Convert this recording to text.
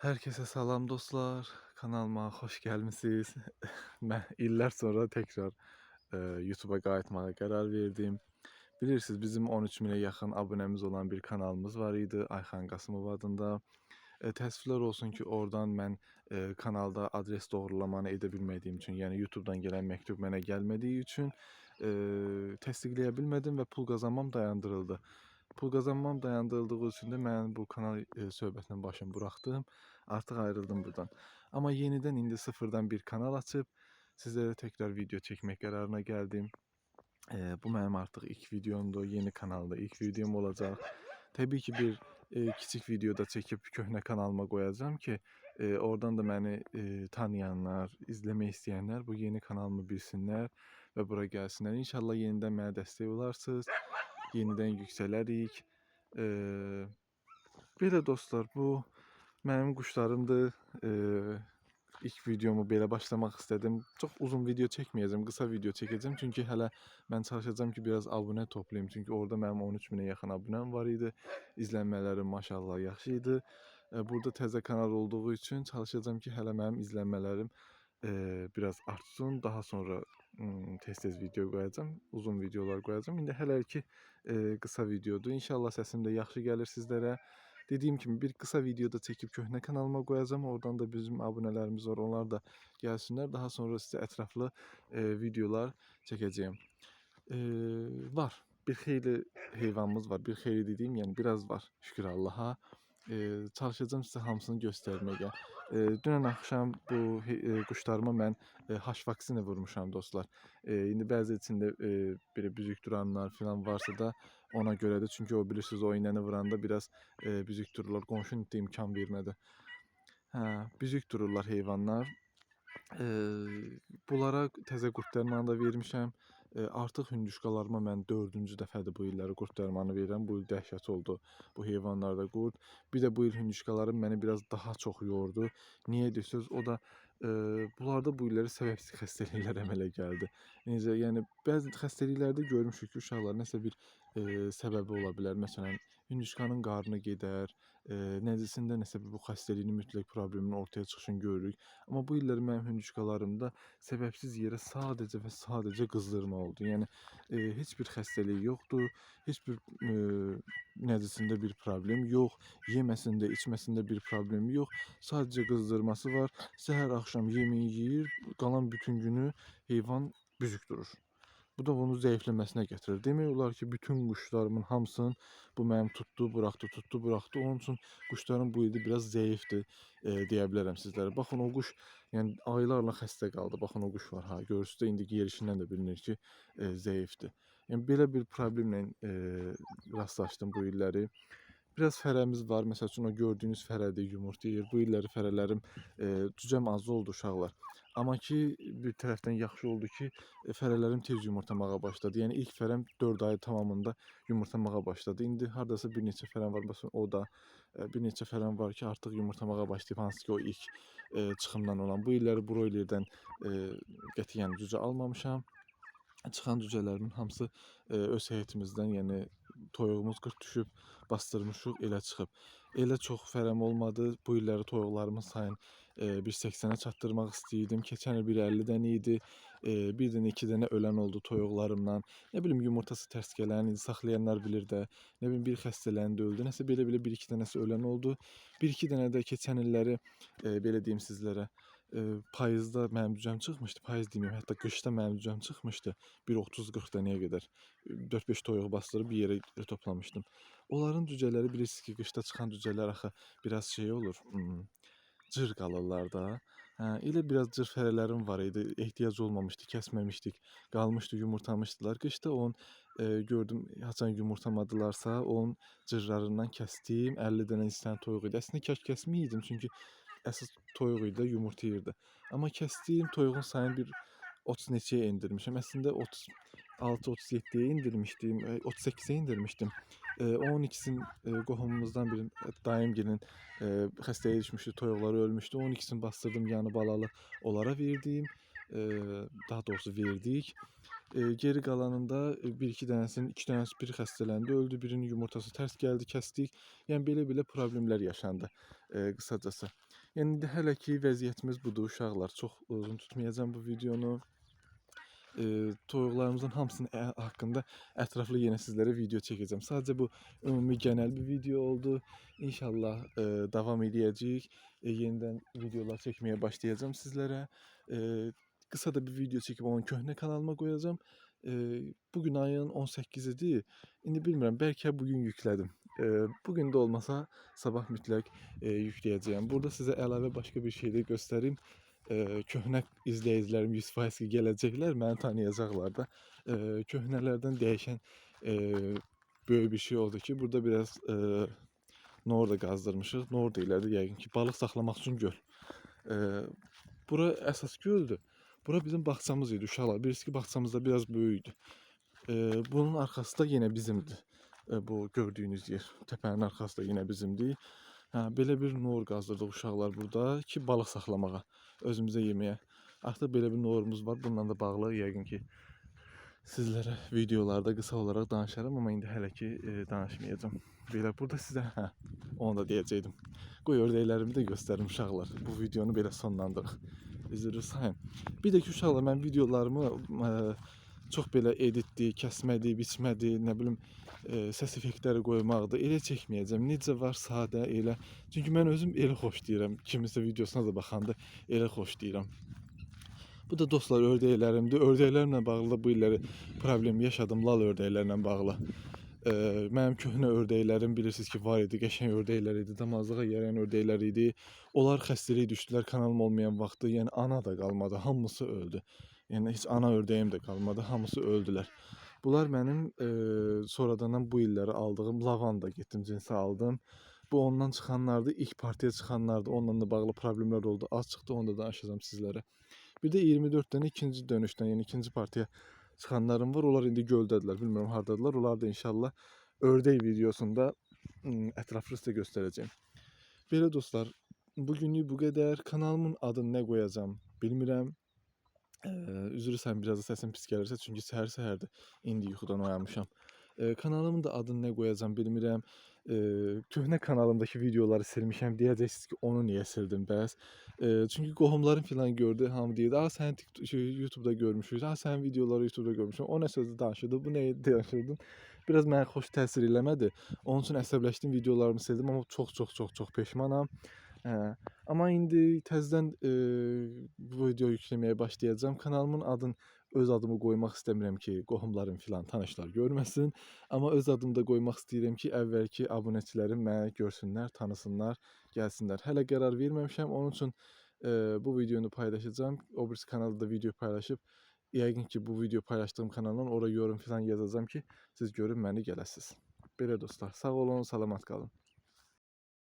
Herkese salam dostlar. Kanalıma hoş gəlmisiniz. Mən illər sonra təkrar YouTube'a qayıtmağa qərar verdim. Bilirsiniz, bizim 13 minə yaxın abunəmiz olan bir kanalımız var idi, Ayxan Qasımov adında. Təəssüflər olsun ki, oradan mən kanalda adres doğrulamanı edə bilmədiyim üçün, yəni YouTube'dan gələn məktub mənə gəlmədiyi üçün təsdiqləyə bilmədim və pul qazanmam dayandırıldı. Pul qazanmam dayandırıldığı üçün də mən bu kanal söhbətinin başını buraxdım. Artıq ayrıldım buradan. Amma yenidən indi sıfırdan bir kanal açıb sizlərə təkrar video çəkmək qərarına gəldim. Bu mənim artıq ilk videomdur. Yeni kanalda ilk videom olacaq. Təbii ki, bir kiçik videoda çəkib köhnə kanalıma qoyacağam ki, oradan da məni tanıyanlar, izləmək istəyənlər bu yeni kanalımı bilsinlər və bura gəlsinlər. İnşallah yenidən mənə dəstək olarsınız. Yenidən yüksələrik. Belə dostlar, bu mənim quşlarımdır. İlk videomu belə başlamaq istədim. Çox uzun video çəkməyəcəm, qısa video çəkəcəm. Çünki hələ mən çalışacağam ki, biraz abunə toplayım. Çünki orada mənim 13 minə yaxın abunəm var idi. İzlənmələrim maşallah yaxşı idi. Burada təzə kanal olduğu üçün çalışacağam ki, hələ mənim izlənmələrim biraz artsın. Daha sonra tez-tez video qoyacağam, uzun videolar qoyacağam. İndi hələ ki qısa videodur. İnşallah səsim də yaxşı gəlir sizlərə. Dediyim kimi bir qısa videoda çəkib köhnə kanalıma qoyacağam. Oradan da bizim abunələrimiz var. Onlar da gəlsinlər. Daha sonra sizə ətraflı videolar çəkəcəyəm. Var. Bir xeyli heyvanımız var. Bir xeyli dediyim, yəni biraz var. Şükür Allaha. Çalışacağım sizə hamısını göstərməyə. Dünən axşam bu quşlarıma mən haş vaksini vurmuşam dostlar. İndi bəzi içində belə büzük duranlar falan varsa da ona görədir. Çünki o bilirsiniz o iynəni vuranda biraz büzük dururlar. Qonşunun da imkan vermədi. Hə, büzük dururlar heyvanlar. Bunlara təzə qurd dərmanı da vermişəm. Artıq hündüşqalarıma mən 4-cü dəfədir bu illəri qurd dərmanı verirəm. Bu il dəhşət oldu bu heyvanlarda qurd. Bir də bu il hündüşqalarım məni biraz daha çox yordu. Niyə deyirsiniz? O da bunlarda bu illəri səbəbsiz xəstəliklər əmələ gəldi. Necə, yəni bəzi xəstəliklərdə görmüşük ki, uşaqlar nəsə bir səbəbi ola bilər. Məsələn, hündüşqanın qarnı gedər, nəzisində nəsə bu xəstəliyin mütləq probleminin ortaya çıxışını görürük. Amma bu illər mənim hündüşqalarımda səbəbsiz yerə sadəcə və sadəcə qızdırma oldu. Yəni heç bir xəstəlik yoxdur, heç bir nəzisində bir problem yox, yeməsində, içməsində bir problem yox. Sadəcə qızdırması var. Səhər axşam yemeği yeyir, qalan bütün günü heyvan büzük durur. Bu da onun zəifləməsinə gətirir. Demək olar ki, bütün quşlarımın hamısını bu mənim tutdu, buraxdı, tutdu, buraxdı. Onun üçün quşlarım bu ildə biraz zəifdir deyə bilərəm sizlərə. Baxın o quş, yəni aylarla xəstə qaldı. Baxın o quş var ha, görürsüz də indi yerişindən də bilinir ki, zəifdir. Yəni belə bir problemlə rastlaşdım bu illəri. Biraz fərəmiz var. Məsəl üçün o gördüyünüz fərədir, yumurta yeyir. Bu illəri fərələrim cücəm az oldu uşaqlar. Amma ki bir tərəfdən yaxşı oldu ki, fərələrim tez yumurtlamağa başladı. Yəni ilk fərəm 4 ay tamamında yumurtlamağa başladı. İndi hardasa bir neçə fərəm var. Məsələn, o da bir neçə fərəm var ki, artıq yumurtlamağa başlayıb. Hansı ki o ilk çıxımdan olan. Bu illəri broilerdən qətiyyən cücə almamışam. Çıxan cücələrimin hamısı öz heyətimizdən, yəni toyuğumuz 40 düşüb, bastırmışıq, elə çıxıb. Elə çox fərəm olmadı. Bu illəri toyuqlarımın sayını 1.80-ə çatdırmaq istəyirdim. Keçən il 1.50 dənə idi. Bir dənə, 2 dənə ölən oldu toyuqlarımdan. Nə bilim, yumurtası tərs gələn, saxlayanlar bilir də. Nə bilim, bir xəstələndi, öldü. Nəsə belə-belə 1-2 dənəsi ölən oldu. 1-2 dənə də keçən illəri belə deyim sizlərə, payızda mənim cücəm çıxmışdı. Payız deməyim, hətta qışda mənim cücəm çıxmışdı. Bir 30-40 dənəyə qədər 4-5 toyuq bastırıb bir yerə toplamışdım. Onların cücələri bilirsiniz ki, qışda çıxan cücələr axı biraz şey olur, cır qalırlar da. Hə, elə biraz cır fərələrim var idi. Ehtiyac olmamışdı, kəsməmişdik. Qalmışdı, yumurtlamışdılar. Qışda onun gördüm, haçan yumurtlamadılarsa, onun cırlarından kəsdim. 50 dənə istəyən toyuq idi. Əslində kaş kəsməyəydim, çünki əsas toyuq idi, yumurta yeyirdi. Amma kəsdiyim toyuğun sayını bir 30 neçəyə endirmişəm. Əslində 36-37-yə indirmişdim, 38-ə indirmişdim. Onun ikisini qohumumuzdan birinin, dayımgilin xəstəyə düşmüşdü, toyuqları ölmüşdü. Onun ikisini bastırdım, yanı balalı onlara verdim. Daha doğrusu verdik. Geri qalanında 1-2 dənəsinin, 2 dənəsi biri xəstələndi, öldü, birinin yumurtası tərs gəldi, kəsdik. Yəni belə-belə problemlər yaşandı qısacası. Yəni indi hələ ki vəziyyətimiz budur uşaqlar. Çox uzun tutmayacağam bu videonu. Toyuqlarımızın hamısının haqqında ətraflı yenə sizlərə video çəkəcəm. Sadəcə bu ümumi genel bir video oldu. İnşallah davam edəcəyik. Yenidən videolar çəkməyə başlayacağım sizlərə. Qısa da bir video çəkib onu köhnə kanalıma qoyacağım. Bugün ayın 18-idir. İndi bilmirəm, bəlkə bugün yüklədim. Bugün də olmasa sabah mütləq yükləyəcəyəm. Burada sizə əlavə başqa bir şey də göstərim. Köhnə izləyicilərim 100% ki gələcəklər, məni tanıyacaqlar da. Köhnələrdən dəyişən böyük bir şey oldu ki, burada biraz nor da qazdırmışıq. Nor deyirlər yəqin ki, balıq saxlamaq üçün göl. Bura əsas göldür. Bura bizim bağçamız idi uşaqlar. Bilirsiniz ki, bağçamızda biraz böyükdür. Bunun arxası da yenə bizimdir. Bu gördüyünüz yer, təpənin arxası da yenə bizimdir. Belə bir nor qazdırdıq uşaqlar burada ki, balıq saxlamağa, özümüzə yeməyə. Artıq belə bir norumuz var. Bununla da bağlı yəqin ki, sizlərə videolarda qısa olaraq danışarım, amma indi hələ ki danışmayacağım. Belə burada sizə onu da deyəcəydim. Qoy ördəklərimi də göstərim uşaqlar. Bu videonu belə sonlandırıq. Üzrü sayın. Bir də ki uşaqlar, mən videolarımı çox belə editdi, kəsmədi, biçmədi, nə bilim səs effektləri qoymaqdır. Elə çəkməyəcəm. Necə var, sadə, elə. Çünki mən özüm elə xoşlayıram. Kimisə videosuna da baxanda elə xoşlayıram. Bu da dostlar ördəklərimdir. Ördəklərlə bağlı da bu illəri problem yaşadım, lal ördəklərlə bağlı. Mənim köhnə ördəklərim bilirsiniz ki, var idi, qəşəng ördəklər idi, damazlığa yarayan ördəklər idi. Onlar xəstəliyə düşdülər kanalım olmayan vaxtı. Yəni ana da qalmadı, hamısı öldü. Yəni heç ana ördəyim də qalmadı, hamısı öldülər. Bunlar mənim sonradan bu illəri aldığım lavanda getdim cinsi aldım. Bu ondan çıxanlardı, ilk partiya çıxanlardı. Onunla da bağlı problemlər oldu. Az çıxdı, onu da danışacağım sizlərə. Bir də 24 dənə ikinci dönüşdən, yəni ikinci partiya çıxanlarım var. Onlar indi göldədirlər. Bilmirəm hardadılar. Onlar da inşallah ördək videosunda ətraflı sizə göstərəcəyim. Belə dostlar, bugünlük bu qədər. Kanalımın adını nə qoyacağam bilmirəm. Üzr istəyirəm, biraz da səsim pis gəlirsə, çünki səhər-səhərdir. İndi yuxudan oyanmışam. Kanalımın da adını nə qoyacağam bilmirəm. Köhnə kanalımdakı videoları silmişəm. Deyəcəksiniz ki, onu niyə sildin bəs? Çünki qohumlarım filan gördü, hamı deyirdi, sənin YouTube'da görmüşük, sənin videoları YouTube'da görmüşəm. O nə sözü danışırdı, bu nə danışırdın? Biraz mənə xoş təsir eləmədi. Onun üçün əsəbləşdim, videolarımı sildim, amma çox peşmanam. Amma indi təzədən bu video yükləməyə başlayacağım. Kanalımın adını, öz adımı qoymaq istəmirəm ki, qohumlarım filan, tanışlar görməsin. Amma öz adımı da qoymaq istəyirəm ki, əvvəlki abunəçilərim məni görsünlər, tanısınlar, gəlsinlər. Hələ qərar verməmişəm, onun üçün bu videonu paylaşacağım. O birisi kanalda da video paylaşıb. Yəqin ki, bu video paylaşdığım kanaldan oraya yorum filan yazacağım ki, siz görün məni gələsiniz. Belə dostlar, sağ olun, salamat qalın.